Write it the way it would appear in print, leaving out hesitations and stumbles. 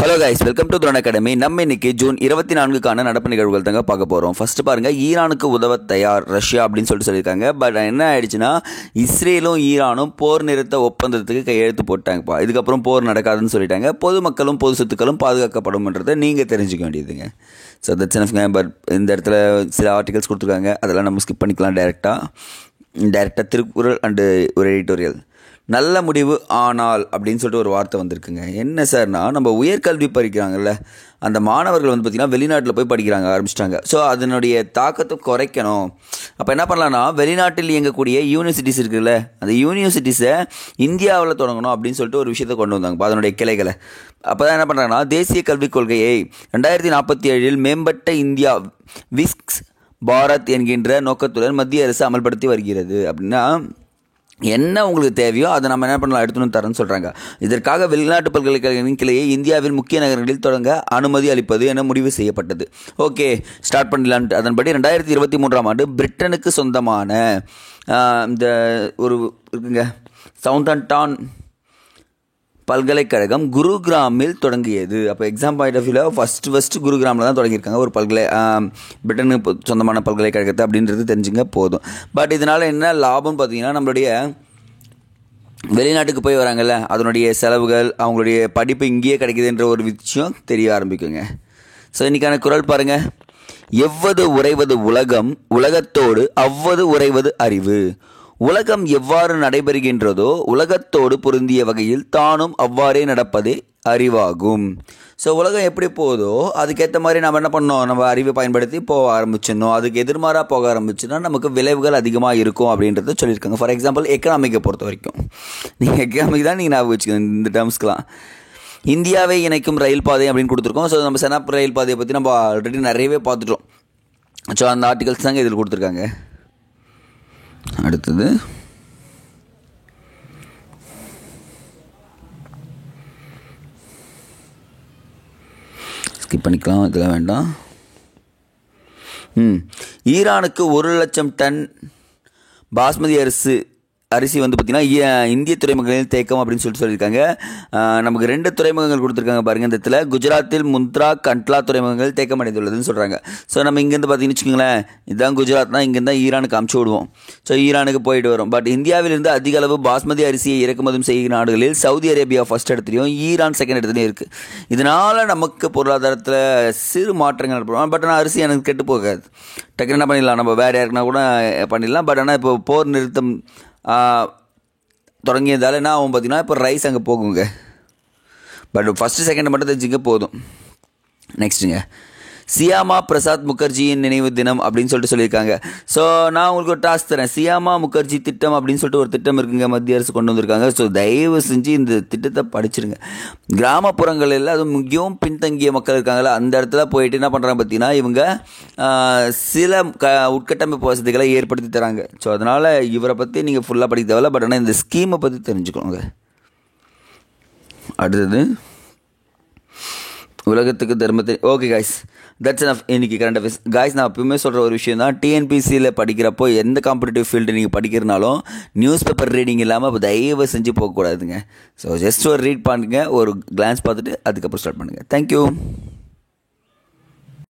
Hello guys, welcome to drone academy. நம்ம இன்னைக்கு June 24க்கான நடப்பு நிகழ்வுகள் தாங்க பார்க்க போகிறோம். ஃபர்ஸ்ட் பாருங்கள், ஈரானுக்கு உதவ தயார் ரஷ்யா அப்படின்னு சொல்லியிருக்காங்க. பட் என்ன ஆயிடுச்சுன்னா, இஸ்ரேலும் ஈரானும் போர் நிறுத்த ஒப்பந்தத்துக்கு கையெழுத்து போட்டாங்கப்பா. இதுக்கப்புறம் போர் நடக்காதுன்னு சொல்லிட்டாங்க. பொதுமக்களும் பொது சொத்துக்களும் பாதுகாக்கப்படும்ன்றதை நீங்கள் தெரிஞ்சுக்க வேண்டியதுங்க. ஸோ தட்ஸ் எனஃப்ங்க. பட் இந்த இடத்துல சில ஆர்டிகல்ஸ் கொடுத்துருக்காங்க, அதெல்லாம் நம்ம ஸ்கிப் பண்ணிக்கலாம். டைரெக்டாக திருக்குறள் அண்டு ஒரு எடிட்டோரியல். நல்ல முடிவு ஆனால் அப்படின்னு சொல்லிட்டு ஒரு வார்த்தை வந்திருக்குங்க. என்ன சார்னா, நம்ம உயர்கல்வி படிக்கிறாங்கல்ல, அந்த மாணவர்கள் வந்து பார்த்திங்கன்னா வெளிநாட்டில் போய் படிக்கிறாங்க ஆரம்பிச்சிட்டாங்க. ஸோ அதனுடைய தாக்கத்தை குறைக்கணும். அப்போ என்ன பண்ணலான்னா, வெளிநாட்டில் இயங்கக்கூடிய யூனிவர்சிட்டிஸ் இருக்குல்ல, அந்த யூனிவர்சிட்டிஸை இந்தியாவில் தொடங்கணும் அப்படின்னு சொல்லிட்டு ஒரு விஷயத்தை கொண்டு வந்தாங்க, அதனுடைய கிளைகளை. அப்போ தான் என்ன பண்ணுறாங்கன்னா, தேசிய கல்விக் கொள்கையை 2047 மேம்பட்ட இந்தியா விஸ்க் பாரத் என்கின்ற நோக்கத்துடன் மத்திய அரசு அமல்படுத்தி வருகிறது. அப்படின்னா என்ன உங்களுக்கு தேவையோ அதை நம்ம என்ன பண்ணலாம், எடுத்துன்னு தரேன்னு சொல்கிறாங்க. இதற்காக வெளிநாட்டு பல்கலைக்கழகங்களின் கிளையை இந்தியாவின் முக்கிய நகரங்களில் தொடங்க அனுமதி அளிப்பது என முடிவு செய்யப்பட்டது. ஓகே, ஸ்டார்ட் பண்ணலான்ட்டு. அதன்படி 2023 பிரிட்டனுக்கு சொந்தமான இந்த ஒரு இருக்குங்க சவுத்தம்ப்டன் பல்கலைக்கழகம் குருகிராமில் தொடங்கியது. அப்போ எக்ஸாம் பாயிண்ட் ஆஃப் வியூவில் ஃபஸ்ட்டு குருகிராமில் தான் தொடங்கியிருக்காங்க ஒரு பிரிட்டனுக்கு சொந்தமான பல்கலைக்கழகத்தை அப்படின்றது தெரிஞ்சுங்க போதும். பட் இதனால் என்ன லாபம்னு பார்த்தீங்கன்னா, நம்மளுடைய வெளிநாட்டுக்கு போய் வராங்கல்ல, அதனுடைய செலவுகள், அவங்களுடைய படிப்பு இங்கேயே கிடைக்குதுன்ற ஒரு விஷயம் தெரிய ஆரம்பிக்குங்க. ஸோ இன்றைக்கான குறள் பாருங்கள். எவ்வது உறைவது உலகம், உலகத்தோடு அவ்வது உறைவது அறிவு. உலகம் எவ்வாறு நடைபெறுகின்றதோ உலகத்தோடு பொருந்திய வகையில் தானும் அவ்வாறே நடப்பதே அறிவாகும். ஸோ உலகம் எப்படி போதோ அதுக்கேற்ற மாதிரி நம்ம என்ன பண்ணோம், நம்ம அறிவை பயன்படுத்தி போக ஆரம்பிச்சிடணும். அதுக்கு எதிர்மாறாக போக ஆரம்பிச்சுன்னா நமக்கு விளைவுகள் அதிகமாக இருக்கும் அப்படின்றத சொல்லியிருக்காங்க. ஃபார் எக்ஸாம்பிள், எக்கனாமிக்கை பொறுத்த வரைக்கும் நீங்கள் எக்கனாமிக் தான் நீங்கள் ஞாபகம் வச்சுக்கணும் இந்த டேர்ம்ஸ்க்கெலாம். இந்தியாவை இணைக்கும் ரயில் பாதை அப்படின்னு கொடுத்துருக்கோம். ஸோ நம்ம செனாப் ரயில் பாதையை பற்றி நம்ம ஆல்ரெடி நிறையவே பார்த்துட்டோம். ஸோ அந்த ஆர்டிகல்ஸ் தாங்க இதில் கொடுத்துருக்காங்க. அடுத்தது ஸ்கிப் பண்ணிக்கலாம், இதெல்லாம் வேண்டாம். ஈரானுக்கு 1,00,000 டன் பாஸ்மதி அரிசி வந்து பார்த்திங்கன்னா இந்திய துறைமுகங்களில் தேக்கம் அப்படின்னு சொல்லியிருக்காங்க. நமக்கு 2 துறைமுகங்கள் கொடுத்துருக்காங்க பாருங்கள். இந்த இடத்துல குஜராத்தில் முந்த்ரா, கண்ட்லா துறைமுகங்கள் தேக்கம் அடைந்துள்ளதுன்னு சொல்கிறாங்க. ஸோ நம்ம இங்கேருந்து பார்த்தீங்கன்னு வச்சுக்கோங்களேன், இதுதான் குஜராத்னா, இங்கேருந்து தான் ஈரானுக்கு அமுச்சு விடுவோம். ஸோ ஈரானுக்கு போயிட்டு வரும். பட் இந்தியாவிலிருந்து அதிக அளவு பாஸ்மதி அரிசியை இறக்குமதி செய்யும் நாடுகளில் சவுதி அரேபியா ஃபர்ஸ்ட் இடத்துலையும் ஈரான் செகண்ட் இடத்துலையும் இருக்குது. இதனால் நமக்கு பொருளாதாரத்தில் சிறு மாற்றங்கள் ஏற்படும். பட் ஆனால் அரிசி எனக்கு கெட்டு போகாது, டக்குன்னு என்ன பண்ணிடலாம், நம்ம வேறு யாருக்குன்னா கூட பண்ணிடலாம். பட் ஆனால் இப்போ போர் நிறுத்தம் தொடங்கியதால் என்ன ஆகும் பார்த்தீங்கன்னா, இப்போ ரைஸ் அங்கே போகுங்க. பட் ஃபஸ்ட்டு செகண்ட் மட்டும் தெரிஞ்சுங்க போதும். நெக்ஸ்ட்டுங்க, சியாமா பிரசாத் முகர்ஜியின் நினைவு தினம் அப்படின்னு சொல்லியிருக்காங்க. ஸோ நான் உங்களுக்கு ஒரு டாஸ்க் தரேன். சியாமா முகர்ஜி திட்டம் அப்படின்னு சொல்லிட்டு ஒரு திட்டம் இருக்குங்க, மத்திய அரசு கொண்டு வந்திருக்காங்க. ஸோ தயவு செஞ்சு இந்த திட்டத்தை படிச்சிருங்க. கிராமப்புறங்களில் அதுவும் மிகவும் பின்தங்கிய மக்கள் இருக்காங்களா, அந்த இடத்துல போயிட்டு என்ன பண்ணுறாங்க பார்த்தீங்கன்னா, இவங்க சில உட்கட்டமைப்பு வசதிகளை ஏற்படுத்தி தராங்க. ஸோ அதனால் இவரை பற்றி நீங்கள் ஃபுல்லாக படிக்க தேவையில்ல. பட் ஆனால் இந்த ஸ்கீமை பற்றி தெரிஞ்சுக்கோங்க. அடுத்தது உலகத்துக்கு தர்மத்தை. ஓகே காய்ஸ், தட்ஸ் எனஃப் இன்னைக்கு கரண்ட் அஃபேர்ஸ். காய்ஸ், நான் எப்பவுமே சொல்கிற ஒரு விஷயம் தான், டிஎன்பிசியில் படிக்கிறப்போ எந்த காம்படிட்டிவ் ஃபீல்டு நீங்கள் படிக்கிறனாலும் நியூஸ் பேப்பர் ரீடிங் இல்லாமல் தயவு செஞ்சு போகக்கூடாதுங்க. ஸோ ஜஸ்ட் ஒரு ரீட் பண்ணுங்கள், ஒரு கிளான்ஸ் பார்த்துட்டு அதுக்கப்புறம் ஸ்டார்ட் பண்ணுங்கள். தேங்க்யூ.